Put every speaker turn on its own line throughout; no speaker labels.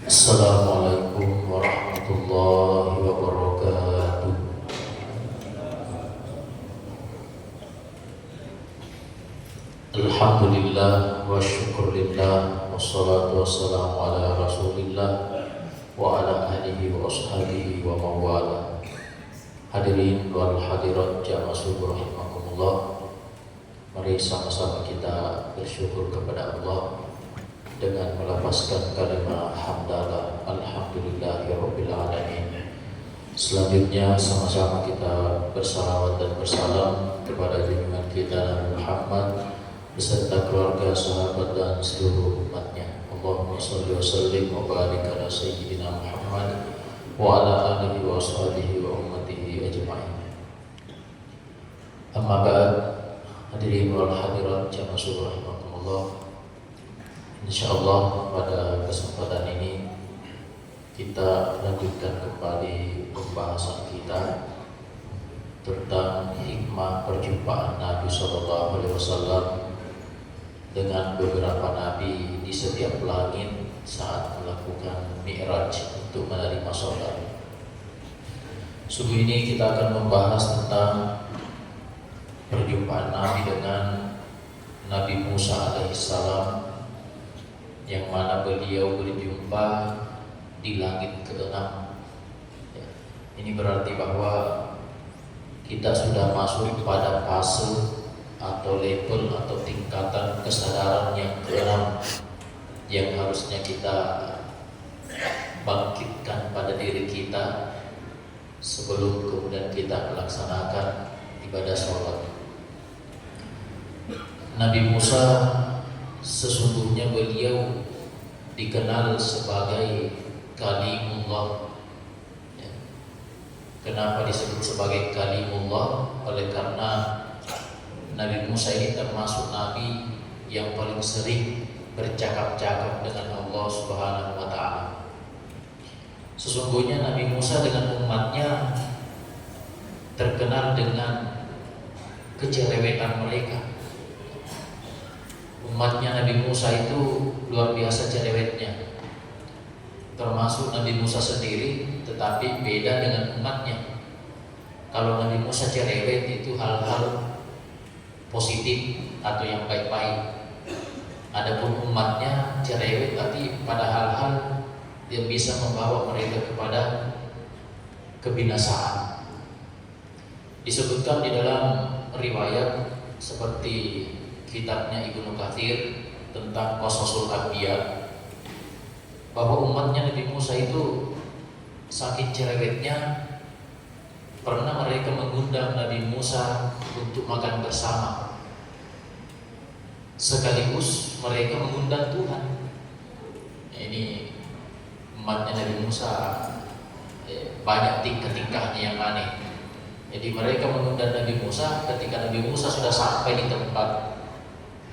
Assalamualaikum warahmatullahi wabarakatuh. Alhamdulillah wa syukurillah, wassalatu wassalamu ala rasulillah wa ala alihi wa ashabihi wa mawala. Hadirin wal hadirat jamaah subuh rahimakumullah. Mari sama-sama kita bersyukur kepada Allah dengan melafazkan kalimat hamdalah alhamdulillahirabbil alamin. Selanjutnya sama-sama kita bersalawat dan bersalam kepada junjungan kita Nabi Muhammad beserta keluarga, sahabat dan seluruh umatnya. Allahumma shalli wa sallim wa barik ala sayyidina Muhammad wa ala alihi wa ashabihi wa ummatihi ajma'in. Amma ba'd, hadirin wal hadirat jamaah subuh rahimakumullah. Insyaallah pada kesempatan ini kita lanjutkan kembali pembahasan kita tentang hikmah perjumpaan Nabi Sallallahu Alaihi Wasallam dengan beberapa nabi di setiap langit saat melakukan Mi'raj untuk menerima sholat. Subuh ini kita akan membahas tentang perjumpaan Nabi dengan Nabi Musa alaihissalam, yang mana beliau berjumpa di langit ke-6. Ini berarti bahwa kita sudah masuk pada fase atau level atau tingkatan kesadaran yang ke-6 yang harusnya kita bangkitkan pada diri kita sebelum kemudian kita melaksanakan ibadah sholat. Nabi Musa sesungguhnya beliau dikenal sebagai Kalimullah. Kenapa disebut sebagai Kalimullah? Oleh karena Nabi Musa ini termasuk nabi yang paling sering bercakap-cakap dengan Allah Subhanahu wa taala. Sesungguhnya Nabi Musa dengan umatnya terkenal dengan kecerewetan mereka. Umatnya Nabi Musa itu luar biasa cerewetnya, termasuk Nabi Musa sendiri, tetapi beda dengan umatnya. Kalau Nabi Musa cerewet itu hal-hal positif atau yang baik-baik. Adapun umatnya cerewet tapi pada hal-hal yang bisa membawa mereka kepada kebinasaan. Disebutkan di dalam riwayat seperti kitabnya Ibnu Katsir tentang Qasasul Anbiya, bahwa umatnya Nabi Musa itu saking cerewetnya, pernah mereka mengundang Nabi Musa untuk makan bersama, sekaligus mereka mengundang Tuhan. Ini umatnya Nabi Musa banyak tingkah-tingkahnya yang aneh. Jadi mereka mengundang Nabi Musa, ketika Nabi Musa sudah sampai di tempat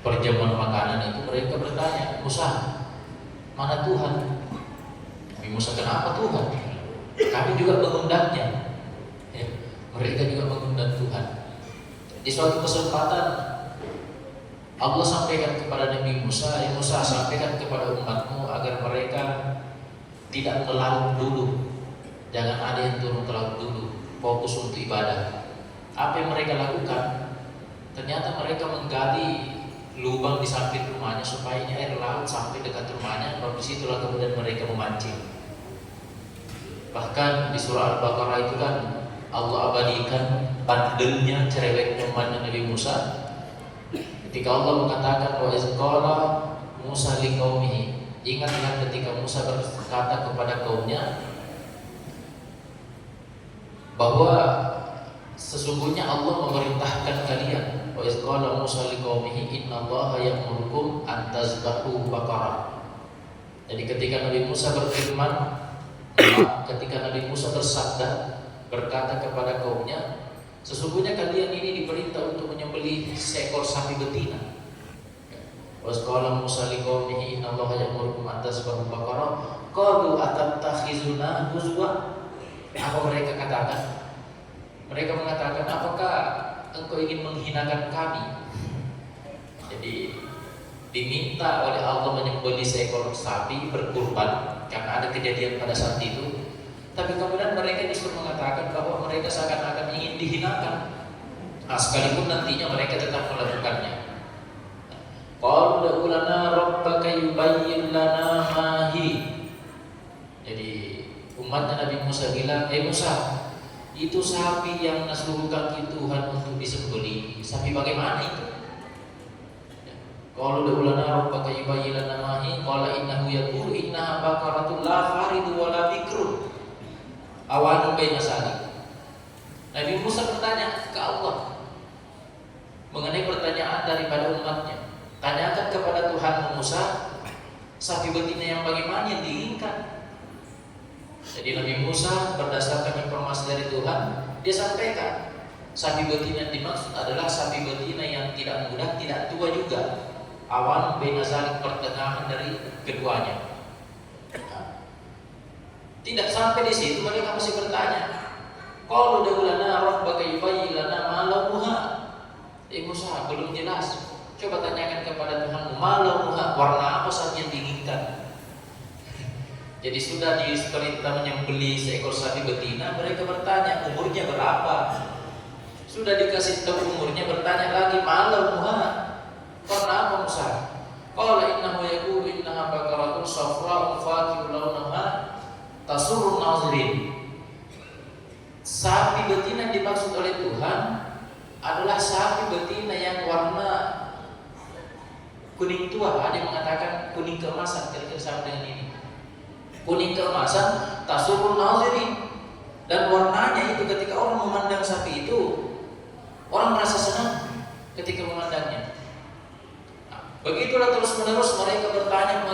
perjamuan makanan itu, mereka bertanya, Musa, mana Tuhan? Nabi Musa, kenapa Tuhan? Kami juga mengundangnya. Mereka juga mengundang Tuhan. Di suatu kesempatan Allah sampaikan kepada Nabi Musa, ya Musa, sampaikan kepada umatmu agar mereka tidak ke laut dulu. Jangan ada yang turun ke laut dulu, fokus untuk ibadah. Apa yang mereka lakukan? Ternyata mereka menggali lubang di samping rumahnya supaya air laut sampai dekat rumahnya, baru disitulah kemudian mereka memancing. Bahkan di surah Al-Baqarah itu kan Allah abadikan bandelnya cerewetnya umatnya Nabi Musa. Ketika Allah mengatakan wa iz qala Musa liqaumihi, ingat ketika Musa berkata kepada kaumnya bahwa sesungguhnya Allah memerintahkan kalian. Wa iz qala Musa liqaumihi innallaha ya'murukum an tazbahu baqarah. Jadi ketika Nabi Musa berfirman, ketika Nabi Musa bersabda, berkata kepada kaumnya, sesungguhnya kalian ini diperintah untuk menyembelih seekor sapi betina. Wa iz qala Musa liqaumihi innallaha ya'murukum an tazbahu baqarah qalu atattakhizuna huzwa. Apa mereka katakan? Mereka mengatakan, apakah engkau ingin menghinakan kami? Jadi diminta oleh Allah menyembelih seekor sapi berkurban karena ada kejadian pada saat itu. Tapi kemudian mereka justru mengatakan bahwa mereka seakan-akan ingin dihinakan, sekalipun nantinya mereka tetap melakukannya. Qalu ud'u lana rabbaka yubayyin lana ma hi. Jadi umatnya Nabi Musa bilang, Musa, itu sapi yang nasuruh kaki Tuhan untuk disembelih, sapi bagaimana itu? Qalu ud'u lana rabbaka yubayyin lana ma hi. Qala innahu yaqulu innaha baqaratun la faridu wa la bikrun awanu baina salik. Nabi Musa bertanya ke Allah mengenai pertanyaan daripada umatnya. Tanyakan kepada Tuhan Musa, sapi betina yang bagaimana yang diinginkan. Jadi Nabi Musa berdasarkan informasi dari Tuhan, dia sampaikan sapi betina yang dimaksud adalah sapi betina yang tidak muda, tidak tua juga. Awan baina zalik, pertengahan dari keduanya. Tidak sampai di situ, mereka masih bertanya. Qalu ud'u lana rabbaka yubayyin lana ma launuha. Musa, belum jelas. Coba tanyakan kepada Tuhanmu, ma launuha, warna apa sapi yang diinginkan. Jadi sudah diperintah menyembelih seekor sapi betina, mereka bertanya umurnya berapa. Sudah dikasih tahu umurnya, bertanya lagi ma launuha, warna apa Musa? Qala innahu yaqulu innaha baqaratun safra'un faqi'un launuha tasurrun nazirin. Sapi betina yang dimaksud oleh Tuhan adalah sapi betina yang warna kuning tua. Ada yang mengatakan kuning keemasan, kira-kira sama dengan ini. Kuning keemasan, tasurrun nazirin. Dan warnanya itu ketika orang memandang sapi itu, orang merasa senang ketika memandangnya. Begitulah terus menerus mereka bertanya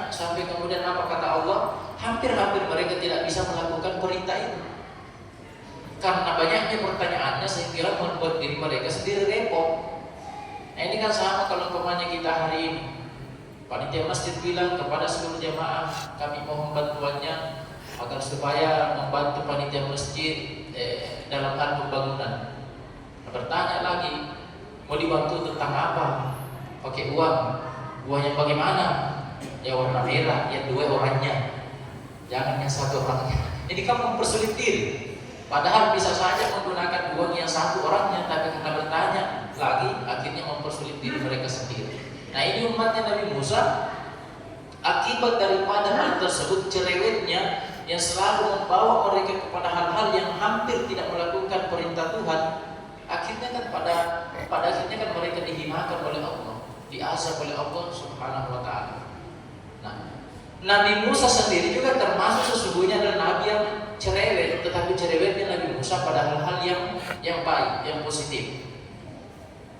sampai kemudian apa kata Allah? Hampir-hampir mereka tidak bisa melakukan perintah itu. Karena banyaknya pertanyaannya sehingga membuat diri mereka sendiri repot. Nah, ini kan sama kalau umpamanya kita hari ini. Panitia masjid bilang kepada seluruh jamaah, kami mohon bantuannya agar supaya membantu panitia masjid dalam hal pembangunan. Bertanya lagi, mau dibantu tentang apa? Pakai uang yang bagaimana? Ya warna merah, yang dua orangnya, jangan yang satu orangnya. Jadi kamu mempersulit diri. Padahal bisa saja menggunakan uang yang satu orangnya, tapi karena bertanya lagi, akhirnya mempersulit diri mereka sendiri. Nah, ini umatnya Nabi Musa, akibat daripada hal tersebut, cerewetnya yang selalu membawa mereka kepada hal-hal yang hampir tidak melakukan perintah Tuhan. Akhirnya kan pada akhirnya kan mereka dihinakan oleh Allah, diazab oleh Allah Subhanahu wa taala. Nah, Nabi Musa sendiri juga termasuk sesungguhnya adalah nabi yang cerewet, tetapi cerewetnya Nabi Musa pada hal-hal yang baik, yang positif.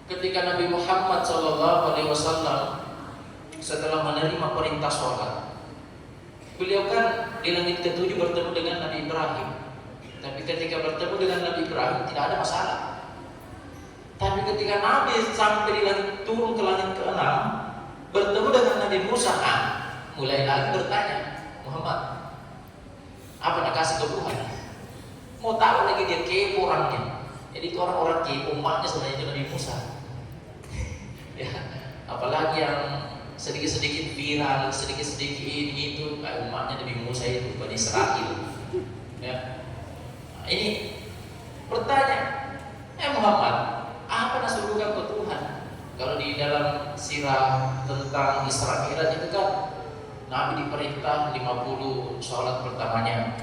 Ketika Nabi Muhammad SAW setelah menerima perintah sholat, beliau kan di langit ketujuh bertemu dengan Nabi Ibrahim. Tapi ketika bertemu dengan Nabi Ibrahim tidak ada masalah. Tapi ketika Nabi sampai di langit, turun ke langit ke-6, bertemu dengan Nabi Musa, mulai lagi bertanya, Muhammad, apa nak kasih ke Tuhan? Mau tahu lagi dia kepo orangnya. Jadi itu orang-orang kepo, umatnya sebenarnya itu Nabi Musa. Ya, apalagi yang sedikit-sedikit viral, sedikit-sedikit ini itu kayak umatnya Nabi Musa itu, Bani Israil. Ya. Nah, ini bertanya, Muhammad, apa nasuruhkan ke Tuhan? Kalau di dalam sirah tentang Isra Mi'raj itu kan Nabi diperintah 50 sholat pertamanya.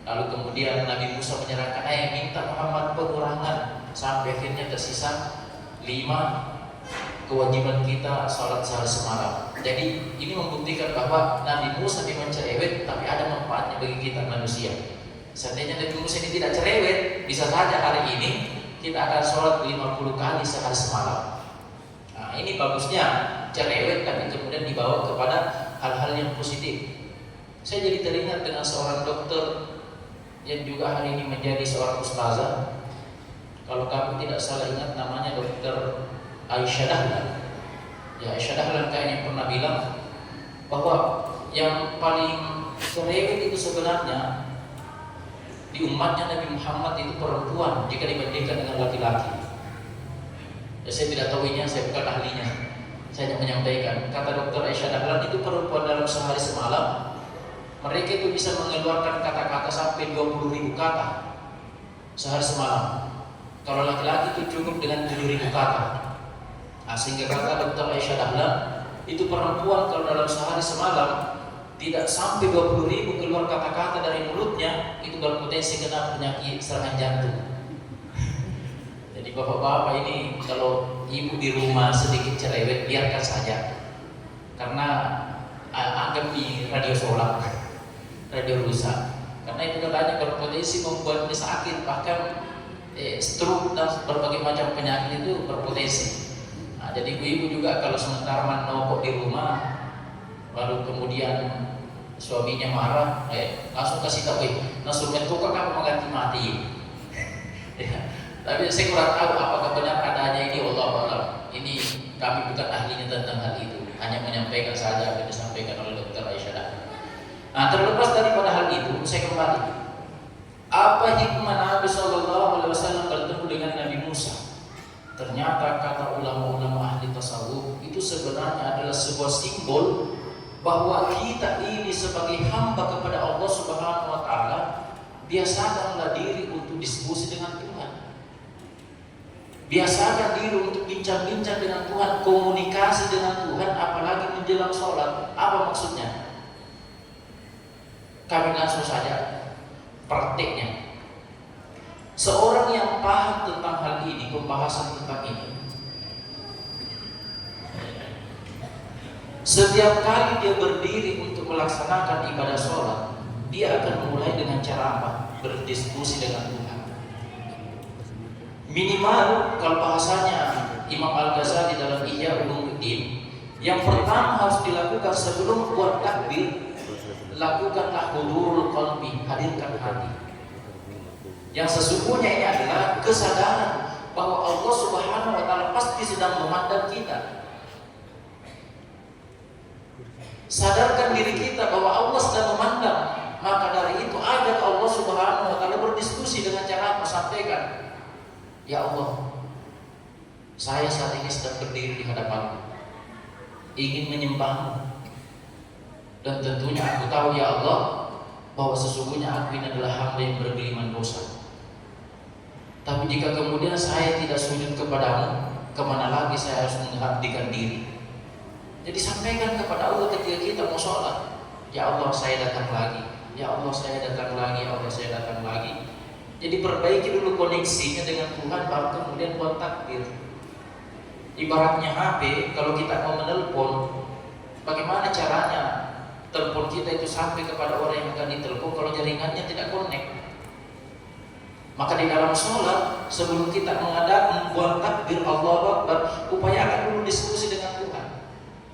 Lalu kemudian Nabi Musa menyerahkan, minta Muhammad pengurangan sampai akhirnya tersisa 5 kewajiban kita sholat sehari semalam. Jadi ini membuktikan bahwa Nabi Musa memang cerewet, tapi ada manfaatnya bagi kita manusia. Seandainya Nabi Musa ini tidak cerewet, bisa saja hari ini kita akan sholat 50 kali sehari semalam. Nah, ini bagusnya cerewet tapi kemudian dibawa kepada hal-hal yang positif. Saya jadi teringat dengan seorang dokter yang juga hari ini menjadi seorang ustazah. Kalau kamu tidak salah ingat namanya Dokter Aisyah Dahlan. Ya, Aisyah Dahlan kayaknya pernah bilang bahwa yang paling cerewet itu sebenarnya di umatnya Nabi Muhammad itu perempuan jika dibandingkan dengan laki-laki. Ya, saya tidak tahu ini, saya bukan ahlinya. Saya menyampaikan, kata Dr. Aisyah Dahlan, itu perempuan dalam sehari semalam, mereka itu bisa mengeluarkan kata-kata sampai 20.000 kata sehari semalam. Kalau laki-laki itu cukup dengan 7.000 kata. Nah, sehingga kata Dr. Aisyah Dahlan, itu perempuan kalau dalam sehari semalam tidak sampai 20.000 keluar kata-kata dari mulutnya, itu berpotensi kena penyakit serangan jantung. Jadi bapak-bapak ini kalau ibu di rumah sedikit cerewet, biarkan saja. Karena anggap di radio solak, radio rusak. Karena itu katanya berpotensi membuatnya sakit, bahkan stroke dan berbagai macam penyakit itu berpotensi. Nah, jadi ibu-ibu juga kalau sementara menokok di rumah, baru kemudian suaminya marah, langsung kasih tahu, langsung mentukar kamu mengganti mati. Ya. Tapi saya kurang tahu apakah benar adanya ini, Allah Allah. Ini kami bukan ahlinya tentang hal itu, hanya menyampaikan saja apa yang disampaikan oleh Dr. Aisyah. Nah, terlepas daripada hal itu, saya kembali. Apa hikmah Nabi SAW bertemu dengan Nabi Musa? Ternyata kata ulama-ulama ahli tasawuf itu sebenarnya adalah sebuah simbol bahwa kita ini sebagai hamba kepada Allah Subhanahu wa Ta'ala, biasakanlah diri untuk diskusi dengan Tuhan. Biasakan diri untuk bincang-bincang dengan Tuhan, komunikasi dengan Tuhan, apalagi menjelang sholat. Apa maksudnya? Kami langsung saja prakteknya. Seorang yang paham tentang hal ini, pembahasan tentang ini, setiap kali dia berdiri untuk melaksanakan ibadah sholat, dia akan mulai dengan cara apa? Berdiskusi dengan Tuhan. Minimal kalau bahasanya Imam Al-Ghazali dalam Ihya Ulumuddin, yang pertama harus dilakukan sebelum buat takbir, lakukanlah hudurul qalbi, hadirkan hati. Yang sesungguhnya ini adalah kesadaran bahwa Allah Subhanahu wa Ta'ala pasti sedang memandang kita. Sadarkan diri kita bahwa Allah sedang memandang. Maka dari itu ajak Allah Subhanahu wa Ta'ala berdiskusi dengan cara apa? Sampaikan, ya Allah, saya saat ini sedang berdiri di hadapanmu, ingin menyembahmu, dan tentunya aku tahu ya Allah bahwa sesungguhnya aku ini adalah hamba yang bergeliman dosa. Tapi jika kemudian saya tidak sujud kepadamu, kemana lagi saya harus mengabdikan diri? Jadi sampaikan kepada Allah ketika kita mau sholat, ya Allah saya datang lagi, ya Allah saya datang lagi, ya Allah saya datang lagi. Jadi perbaiki dulu koneksinya dengan Tuhan, baru kemudian buat takbir. Ibaratnya HP, kalau kita mau menelpon, bagaimana caranya telepon kita itu sampai kepada orang yang akan ditelepon kalau jaringannya tidak connect? Maka di dalam sholat, sebelum kita mengadakan buat takbir Allahu Akbar, upayakan dulu diskusi dengan Tuhan.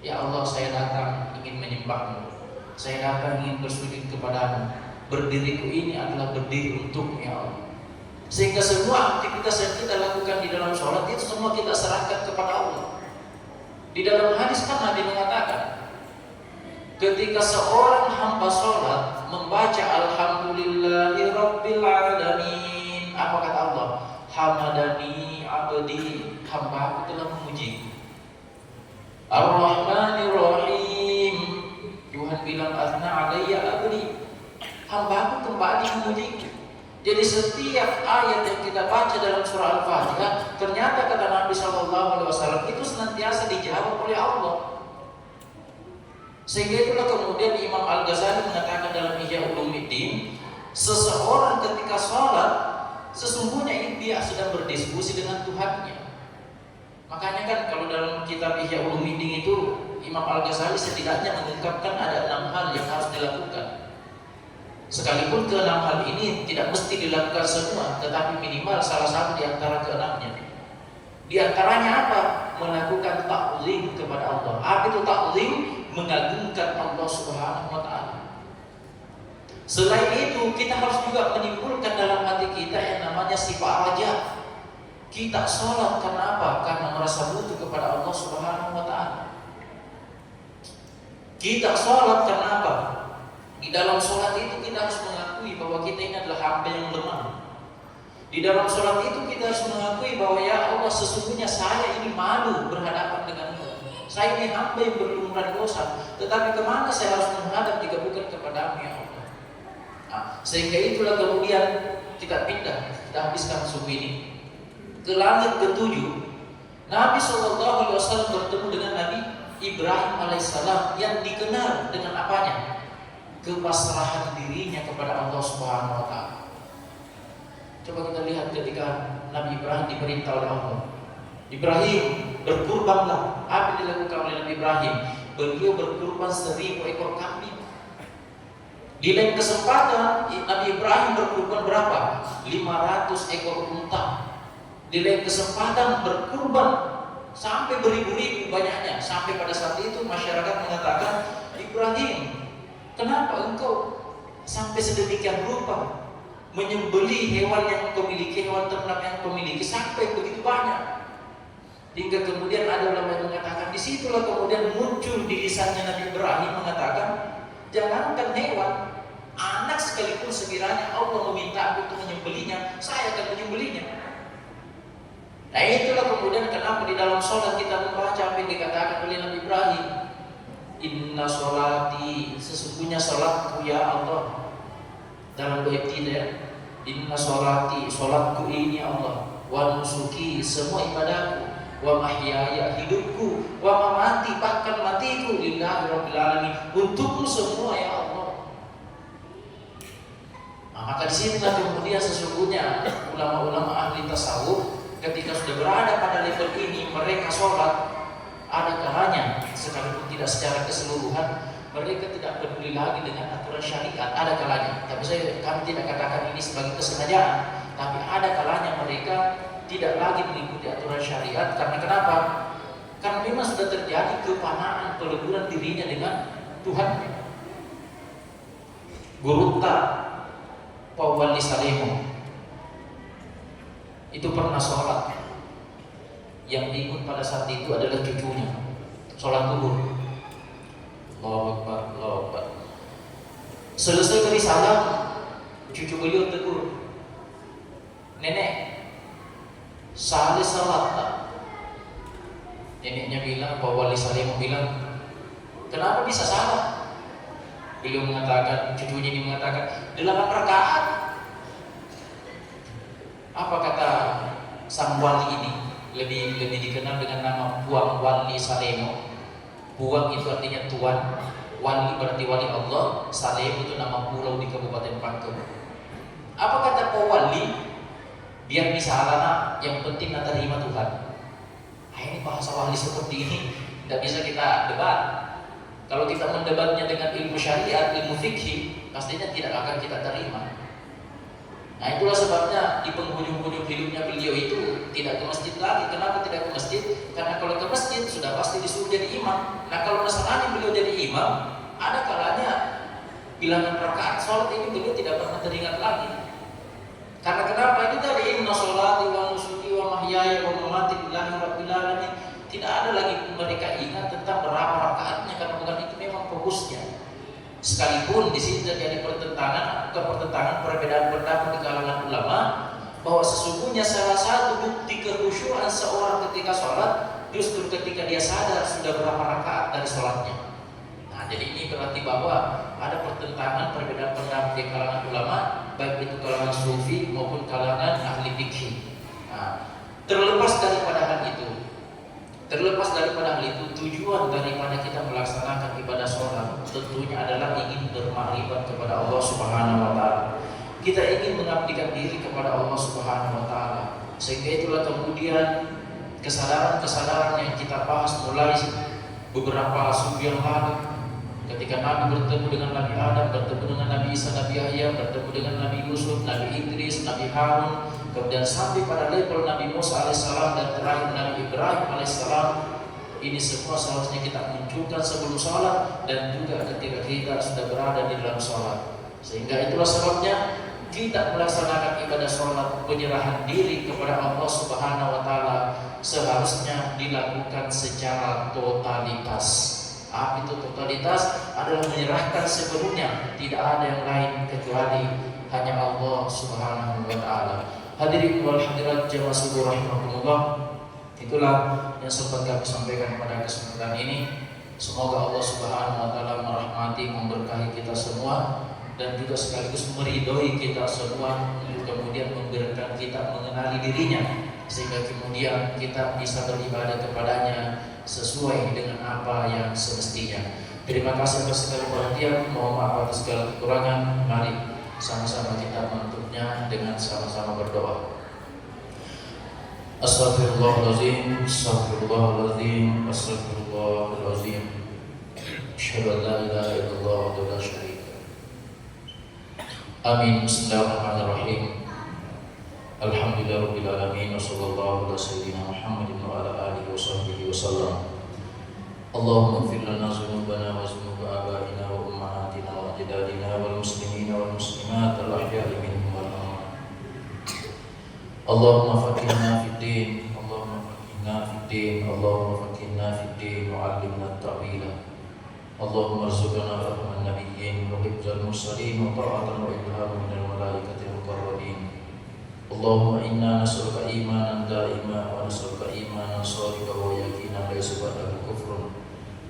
Ya Allah saya datang ingin menyembahmu, saya datang ingin bersujud kepadamu. Berdiriku ini adalah berdiri untukmu ya Allah. Sehingga semua aktivitas yang kita lakukan di dalam sholat itu semua kita serahkan kepada Allah. Di dalam hadis kan Nabi mengatakan, ketika seorang hamba sholat membaca Alhamdulillahi Rabbil Alamin, apa kata Allah? Hamadani abdi, hamba aku telah memuji. Ar-Rahmanir Rahim, Tuhan bilang azna alayya abdi, hamba aku kembali memuji. Jadi setiap ayat yang kita baca dalam surah Al-Fatihah, ternyata kata Nabi SAW itu senantiasa dijawab oleh Allah. Sehingga itulah kemudian Imam Al-Ghazali mengatakan dalam Ihya Ulumuddin, seseorang ketika sholat sesungguhnya dia sedang berdiskusi dengan Tuhannya. Makanya kan kalau dalam kitab Ihya Ulumuddin itu Imam Al-Ghazali setidaknya mengungkapkan ada 6 hal yang harus dilakukan. Sekalipun ke-6 hal ini tidak mesti dilakukan semua, tetapi minimal salah satu di antara ke-6-nya. Di antaranya apa? Melakukan ta'zim kepada Allah. Apa itu ta'zim? Mengagungkan Allah Subhanahu wa Ta'ala. Selain itu, kita harus juga menimbulkan dalam hati kita yang namanya sifat raja. Kita sholat karena apa? Karena merasa butuh kepada Allah Subhanahu wa Ta'ala. Kita sholat karena apa? Di dalam sholat itu kita harus mengakui bahwa kita ini adalah hamba yang lemah. Di dalam sholat itu kita harus mengakui bahwa ya Allah sesungguhnya saya ini malu berhadapan denganmu. Saya ini hamba yang berlumuran dosa, tetapi kemana saya harus menghadap jika bukan kepadamu ya Allah? Nah, sehingga itulah kemudian kita pindah, kita habiskan suku ini ke langit ketujuh. Nabi SAW bertemu dengan Nabi Ibrahim alaihissalam yang dikenal dengan apanya? Kepasrahan dirinya kepada Allah Subhanahu wa Ta'ala. Coba kita lihat ketika Nabi Ibrahim diperintah oleh Allah, Ibrahim berkurbanlah. Apa yang dilakukan oleh Nabi Ibrahim? Beliau berkurban 1000 ekor kambing. Di lain kesempatan Nabi Ibrahim berkurban berapa? 500 ekor unta. Di lain kesempatan berkurban sampai beribu-ribu banyaknya. Sampai pada saat itu masyarakat mengatakan, Ibrahim, kenapa engkau sampai sedemikian rupa menyembelih hewan yang engkau miliki, hewan ternak yang engkau miliki sampai begitu banyak? Hingga kemudian ada ulama yang mengatakan, disitulah kemudian muncul di lisannya Nabi Ibrahim mengatakan, jangankan hewan, anak sekalipun sekiranya Allah meminta aku untuk menyembelihnya, saya akan menyembelihnya. Nah itulah kemudian kenapa di dalam sholat kita membaca apa yang dikatakan oleh Nabi Ibrahim, inna sholati, sesungguhnya sholatku ya Allah. Dalam doa ibtidah, inna sholati, sholatku ini ya Allah, wa nusuki, semua ibadahku, wa mahyaya, hidupku, wa mamati, bahkan matiku, lillahi rabbil alamin, untukmu semua ya Allah. Nah, maka di sini kemudian sesungguhnya ulama-ulama ahli tasawuf ketika sudah berada pada level ini, mereka sholat, ada kalanya sekalipun tidak secara keseluruhan mereka tidak peduli lagi dengan aturan syariat, ada kalanya. Tapi kami tidak katakan ini sebagai kesengajaan, tapi ada kalanya mereka tidak lagi mengikuti aturan syariat. Karena kenapa? Karena memang sudah terjadi kepanaan peleburan dirinya dengan Tuhan. Gurunta Pawali Salemo itu pernah sholat, yang diikut pada saat itu adalah cucunya, sholat zuhur. Allahu Akbar, Allahu Akbar. Selesai beri salam, cucu beliau tegur, nenek, salih salat tak? Neneknya bilang, Pak Wali Salim bilang, kenapa bisa salah? Beliau mengatakan, cucunya ini mengatakan, 8 rakaat. Apa kata sang wali ini? Lebih dikenal dengan nama Puang Wali Salemo. Puang itu artinya tuan, Wali berarti wali Allah, Salem itu nama pulau di Kabupaten Pangkep. Apa kata Pak Wali? Biar bisa alana, yang penting nak terima Tuhan. Nah, ini bahasa wali seperti ini tidak bisa kita debat. Kalau kita mendebatnya dengan ilmu syariat, ilmu fikih, pastinya tidak akan kita terima. Nah itulah sebabnya di penghujung-hujung hidupnya beliau itu tidak ke masjid lagi. Kenapa tidak ke masjid? Karena kalau ke masjid sudah pasti disuruh jadi imam. Nah kalau masalahnya beliau jadi imam, ada kalanya bilangan rakaat sholat ini beliau tidak pernah teringat lagi. Karena kenapa? Itu tadi inna sholati wa nusuki wa mahyaya wa mamati lillahi rabbil alamin. Tidak ada lagi mereka ingat tentang berapa rakaatnya, karena bukan itu memang fokusnya. Sekalipun di sini terjadi perbedaan pendapat di kalangan ulama bahwa sesungguhnya salah satu bukti kekhusyuan seorang ketika sholat justru ketika dia sadar sudah berapa rakaat dari sholatnya. Nah, jadi ini berarti bahwa ada perbedaan pendapat di kalangan ulama, baik itu kalangan sufi maupun kalangan ahli fikih. Nah, terlepas daripada hal itu, tujuan daripada kita melaksanakan ibadah sholat tentunya adalah ingin bermakrifat kepada Allah Subhanahu wa Ta'ala. Kita ingin mengabdikan diri kepada Allah Subhanahu wa Ta'ala. Sehingga itulah kemudian kesadaran yang kita bahas mulai beberapa subuh yang lalu, ketika Nabi bertemu dengan Nabi Adam, bertemu dengan Nabi Isa, Nabi Yahya, bertemu dengan Nabi Yusuf, Nabi Idris, Nabi Harun, kemudian sampai pada level Nabi Musa alaihissalam dan terakhir Nabi Ibrahim alaihissalam. Ini semua seharusnya kita munculkan sebelum sholat dan juga ketika kita sudah berada di dalam sholat. Sehingga itulah sebabnya kita melaksanakan ibadah sholat, penyerahan diri kepada Allah Subhanahu wa Ta'ala seharusnya dilakukan secara totalitas. Apa itu totalitas? Adalah menyerahkan sepenuhnya, tidak ada yang lain kecuali hanya Allah Subhanahu wa Ta'ala. Hadirin wal hadirat jamaah subuh rahimakumullah, itulah yang sempat kami sampaikan pada kesempatan ini. Semoga Allah Subhanahu wa taala merahmati, memberkahi kita semua dan juga sekaligus meridhoi kita semua, kemudian memberikan kita mengenali dirinya sehingga kemudian kita bisa beribadah kepadanya sesuai dengan apa yang semestinya. Terima kasih atas segala perhatian, mohon maaf atas segala kekurangan. Mari sama-sama kita menutupnya dengan sama-sama berdoa. Astaghfirullahaladzim, astaghfirullahaladzim, astaghfirullahaladzim. Asyhadu an la ilaha illallah wa la syarika. Amin. Bismillahirrahmanirrahim. Alhamdulillahirabbil alamin wa sallallahu ala sayyidina Muhammadin wa ala alihi wa sahbihi wasallam. Allahumma ighfir lana dzunubana wa dzunuba abaina wa ummahatina wa ajdadina wal muslimina wal muslimat al ahya'i minhum wal amwat. Allahumma faqihna fid din, Allahumma faqihna fid din, Allahumma faqihna fid din wa 'allimna at-ta'wila. Allahumma arzuqna rahman nabiyyin wa hifdzal mursalin wa ta'atan wa ilhaman minal malaikatil muqarrabin. Allahumma inna nas'aluka imanan da'iman wa nas'aluka imanan shadiqan wa yaqinan laysa ba'dahu kufrun.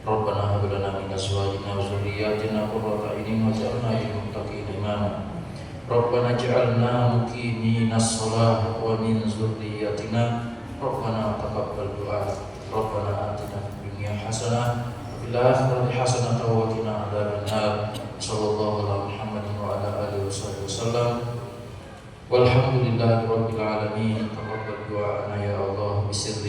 Rabbana hab lana min azwajina wa dhurriyyatina qurrata a'yunin waj'alna lil muttaqina imama. Rabbana ij'alna muqiminaz shalah wa min dhurriyyatina Rabbana taqabbal du'a. Rabbana atina fid dunya hasanah wa fil akhirati hasanah wa qina adzabannar. Sallallahu ala Muhammadin wa ala alihi wasallam. Walhamdulillahi rabbil alamin. Taqabbal du'ana ya Allah bisirri